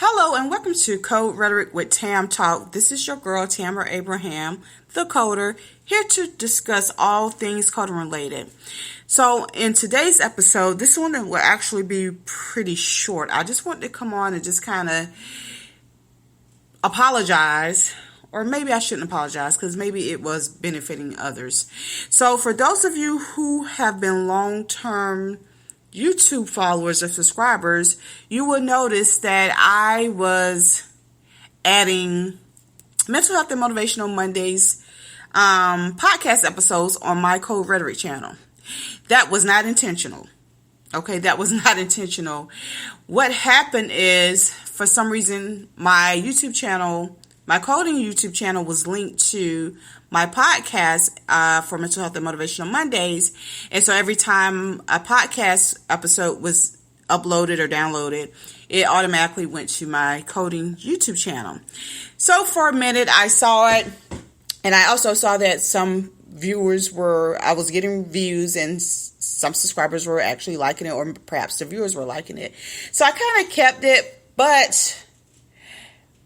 Hello and welcome to Code Rhetoric with Tam Talk. This is your girl Tamara Abraham, the coder, here to discuss all things coding related. So in today's episode, this one will actually be pretty short. I just wanted to come on and just kind of apologize, or maybe I shouldn't apologize because maybe it was benefiting others. So for those of you who have been long-term YouTube followers or subscribers, you will notice that I was adding Mental Health and Motivational Mondays podcast episodes on my Code Rhetoric channel. That was not intentional. Okay, that was not intentional. What happened is, for some reason, my YouTube channel, my coding YouTube channel was linked to my podcast for Mental Health and Motivational Mondays. And so every time a podcast episode was uploaded or downloaded, it automatically went to my coding YouTube channel. So for a minute, I saw it. And I also saw that some I was getting views and some subscribers were actually liking it, or perhaps the viewers were liking it. So I kind of kept it, but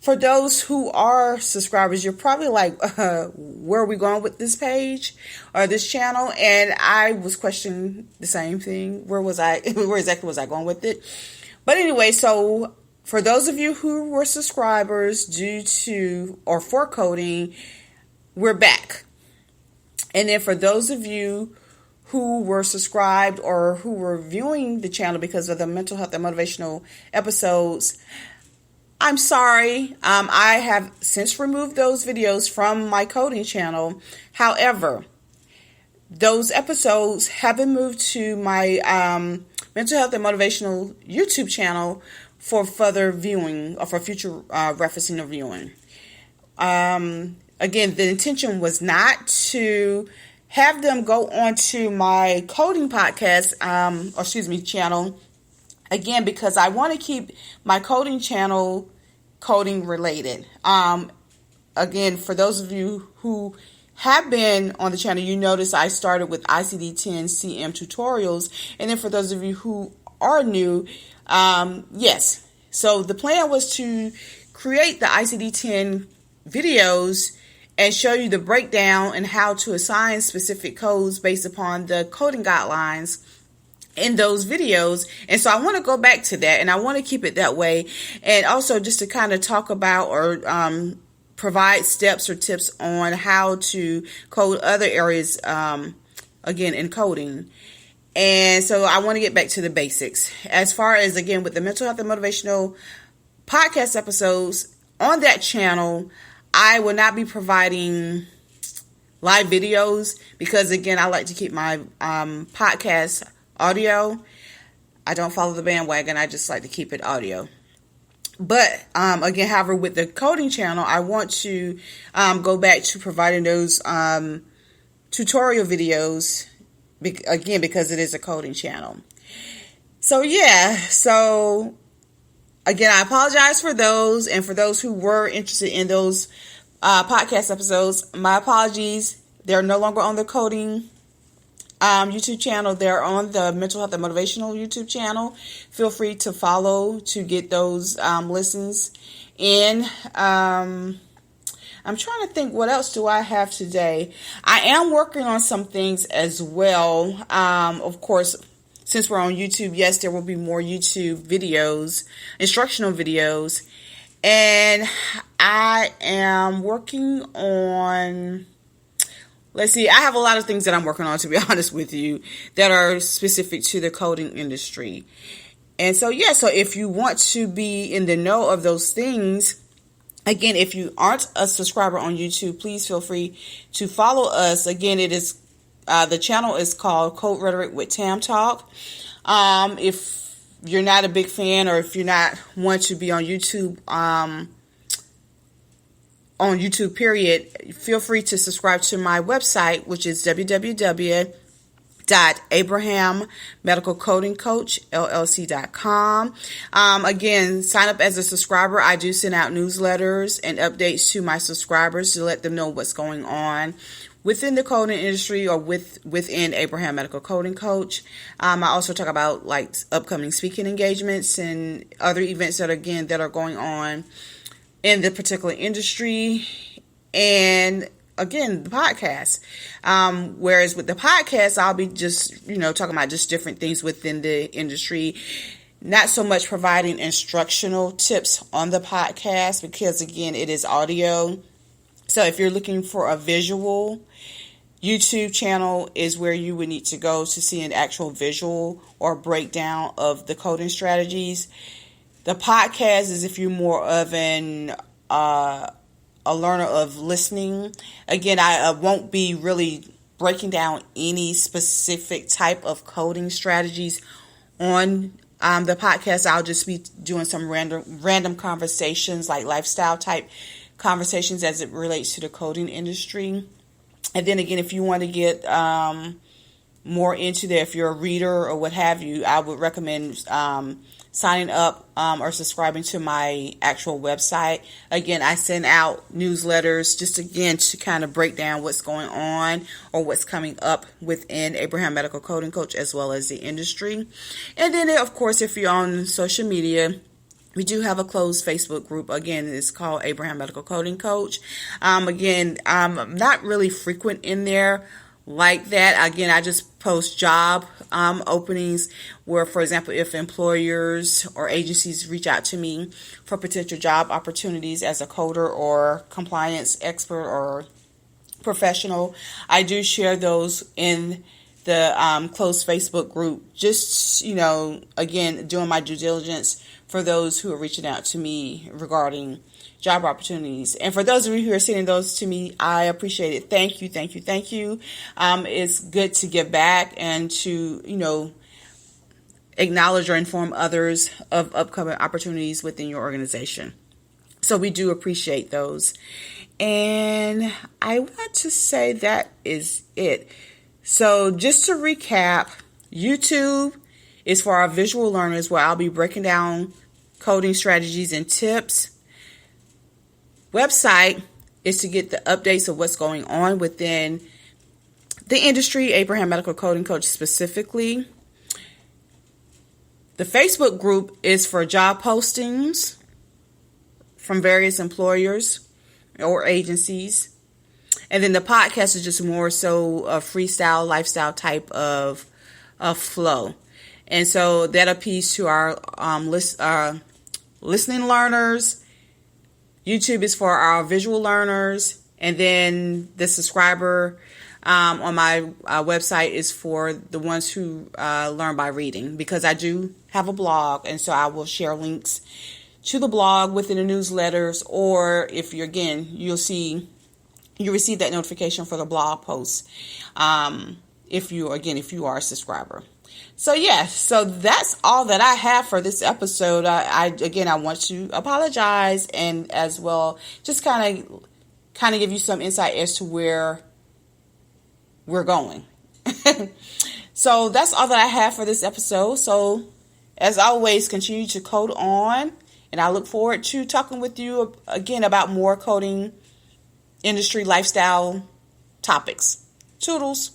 for those who are subscribers, you're probably like, where are we going with this page or this channel? And I was questioning the same thing. Where exactly was I going with it? But anyway, so for those of you who were subscribers due to or for coding, we're back. And then for those of you who were subscribed or who were viewing the channel because of the mental health and motivational episodes, I'm sorry. I have since removed those videos from my coding channel. However, those episodes have been moved to my mental health and motivational YouTube channel for further viewing or for future referencing or viewing. Again, the intention was not to have them go onto my coding podcast, channel. Again, because I want to keep my coding channel coding related. Again, for those of you who have been on the channel, you notice I started with ICD-10 CM tutorials. And then for those of you who are new, yes. So the plan was to create the ICD-10 videos and show you the breakdown and how to assign specific codes based upon the coding guidelines in those videos. And so I want to go back to that, and I want to keep it that way. And also just to kind of talk about or provide steps or tips on how to code other areas, again, in coding. And so I want to get back to the basics. As far as, again, with the mental health and motivational podcast episodes on that channel, I will not be providing live videos because, again, I like to keep my podcast audio. I don't follow the bandwagon. I just like to keep it audio. But again, however, with the coding channel, I want to go back to providing those tutorial videos, again, because it is a coding channel. So yeah, so again, I apologize for those, and for those who were interested in those podcast episodes, my apologies. They're no longer on the coding YouTube channel. They're on the mental health and motivational YouTube channel. Feel free to follow to get those listens in. I'm trying to think, what else do I have today? I am working on some things as well. Of course, since we're on YouTube, yes, there will be more YouTube videos, instructional videos. And I am working on, let's see, I have a lot of things that I'm working on, to be honest with you, that are specific to the coding industry. And so, yeah, so if you want to be in the know of those things, again, if you aren't a subscriber on YouTube, please feel free to follow us. Again, it is the channel is called Code Rhetoric with Tam Talk. If you're not a big fan, or if you're not want to be on YouTube, period, feel free to subscribe to my website, which is www.abrahammedicalcodingcoachllc.com. Again, sign up as a subscriber. I do send out newsletters and updates to my subscribers to let them know what's going on within the coding industry or within Abraham Medical Coding Coach. I also talk about like upcoming speaking engagements and other events that are going on in the particular industry. And again, the podcast. Whereas with the podcast, I'll be just, talking about just different things within the industry. Not so much providing instructional tips on the podcast because, again, it is audio. So if you're looking for a visual, YouTube channel is where you would need to go to see an actual visual or breakdown of the coding strategies. The podcast is if you're more of a learner of listening. Again, I won't be really breaking down any specific type of coding strategies on the podcast. I'll just be doing some random conversations, like lifestyle type conversations as it relates to the coding industry. And then again, if you want to get more into there, if you're a reader or what have you, I would recommend signing up or subscribing to my actual website. Again, I send out newsletters just again to kind of break down what's going on or what's coming up within Abraham Medical Coding Coach as well as the industry. And then, of course, if you're on social media, we do have a closed Facebook group. Again, it's called Abraham Medical Coding Coach. Again, I'm not really frequent in there like that. Again, I just post job openings where, for example, if employers or agencies reach out to me for potential job opportunities as a coder or compliance expert or professional, I do share those in the closed Facebook group. Just, again, doing my due diligence for those who are reaching out to me regarding job opportunities. And for those of you who are sending those to me, I appreciate it. Thank you, thank you, thank you. It's good to give back and to, acknowledge or inform others of upcoming opportunities within your organization. So we do appreciate those. And I want to say that is it. So just to recap, YouTube is for our visual learners where I'll be breaking down coding strategies and tips. Website is to get the updates of what's going on within the industry, Abraham Medical Coding Coach specifically. The Facebook group is for job postings from various employers or agencies. And then the podcast is just more so a freestyle lifestyle type of flow. And so that appeals to our listening learners. YouTube is for our visual learners. And then the subscriber on my website is for the ones who learn by reading, because I do have a blog. And so I will share links to the blog within the newsletters, or if you'll receive that notification for the blog posts if you are a subscriber. So so that's all that I have for this episode. I want to apologize and as well just kind of give you some insight as to where we're going. So that's all that I have for this episode. So as always, continue to code on, and I look forward to talking with you again about more coding industry lifestyle topics. Toodles.